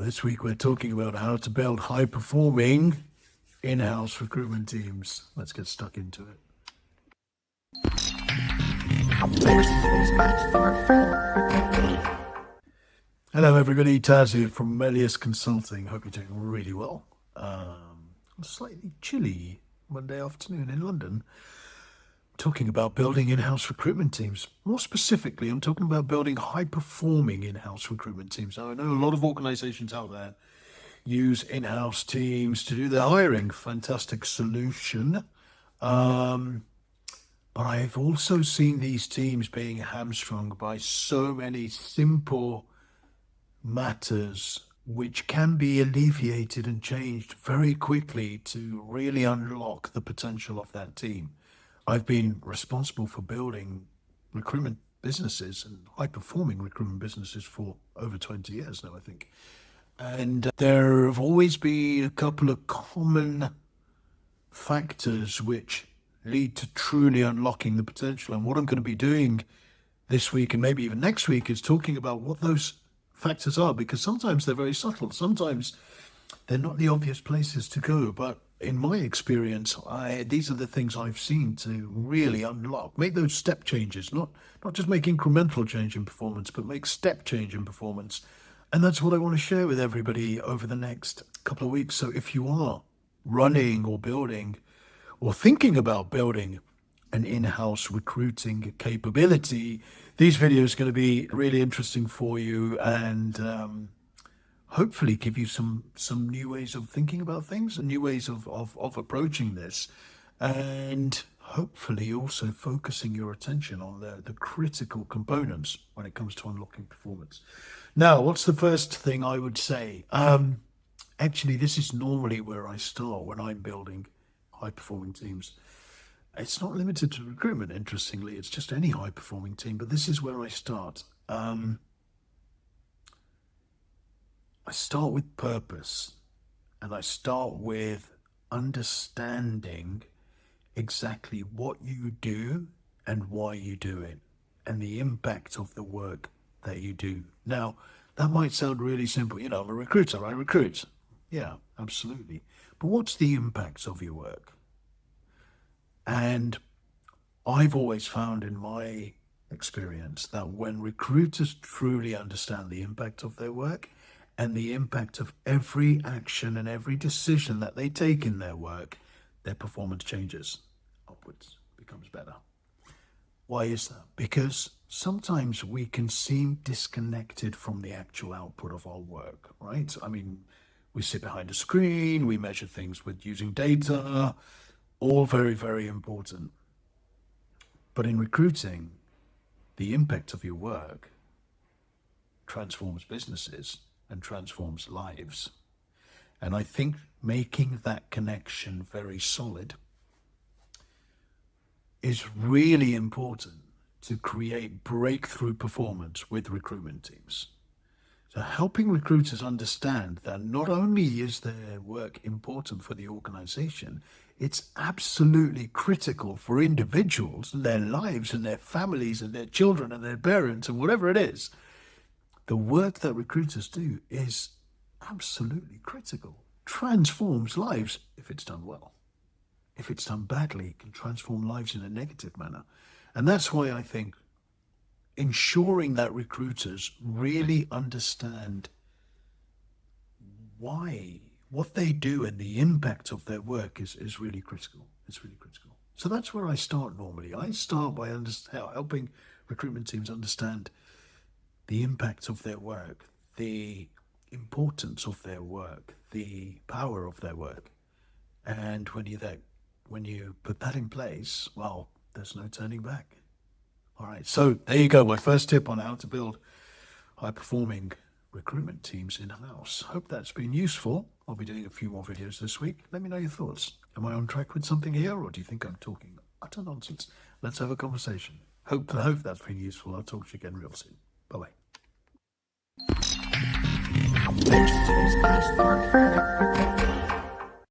This week we're talking about how to build high-performing in-house recruitment teams. Let's get stuck into it. Hello everybody, Taz here from Melius Consulting. Hope you're doing really well. Slightly chilly Monday afternoon in London. Talking about building in-house recruitment teams. More specifically, I'm talking about building high-performing in-house recruitment teams. Now, I know a lot of organizations out there use in-house teams to do their hiring. Fantastic solution. But I've also seen these teams being hamstrung by so many simple matters which can be alleviated and changed very quickly to really unlock the potential of that team. I've been responsible for building recruitment businesses and high-performing recruitment businesses for over 20 years now, I think. And there have always been a couple of common factors which lead to truly unlocking the potential. And what I'm going to be doing this week and maybe even next week is talking about what those factors are, because sometimes they're very subtle. Sometimes they're not the obvious places to go, but in my experience, these are the things I've seen to really unlock, make those step changes, not just make incremental change in performance, but make step change in performance. And that's what I want to share with everybody over the next couple of weeks. So if you are running or building or thinking about building an in-house recruiting capability, these videos are going to be really interesting for you and hopefully give you some new ways of thinking about things and new ways of approaching this, and hopefully also focusing your attention on the critical components when it comes to unlocking performance. Now, what's the first thing I would say? Actually, this is normally where I start when I'm building high-performing teams. It's not limited to recruitment, interestingly. It's just any high-performing team, but this is where I start. I start with purpose, and I start with understanding exactly what you do and why you do it, and the impact of the work that you do. Now, that might sound really simple. I'm a recruiter, I recruit. Yeah, absolutely. But what's the impact of your work? And I've always found in my experience that when recruiters truly understand the impact of their work and the impact of every action and every decision that they take in their work, their performance changes upwards, becomes better. Why is that? Because sometimes we can seem disconnected from the actual output of our work, right? I mean, we sit behind a screen, we measure things with using data, all very, very important. But in recruiting, the impact of your work transforms businesses and transforms lives. And I think making that connection very solid is really important to create breakthrough performance with recruitment teams. So helping recruiters understand that not only is their work important for the organization, it's absolutely critical for individuals and their lives and their families and their children and their parents and whatever it is. The work that recruiters do is absolutely critical, transforms lives if it's done well. If it's done badly, it can transform lives in a negative manner. And that's why I think ensuring that recruiters really understand what they do and the impact of their work is really critical. It's really critical. So that's where I start normally. I start by helping recruitment teams understand the impact of their work, the importance of their work, the power of their work. And when you put that in place, well, there's no turning back. All right, so there you go. My first tip on how to build high-performing recruitment teams in-house. Hope that's been useful. I'll be doing a few more videos this week. Let me know your thoughts. Am I on track with something here, or do you think I'm talking utter nonsense? Let's have a conversation. Hope that's been useful. I'll talk to you again real soon. Bye-bye.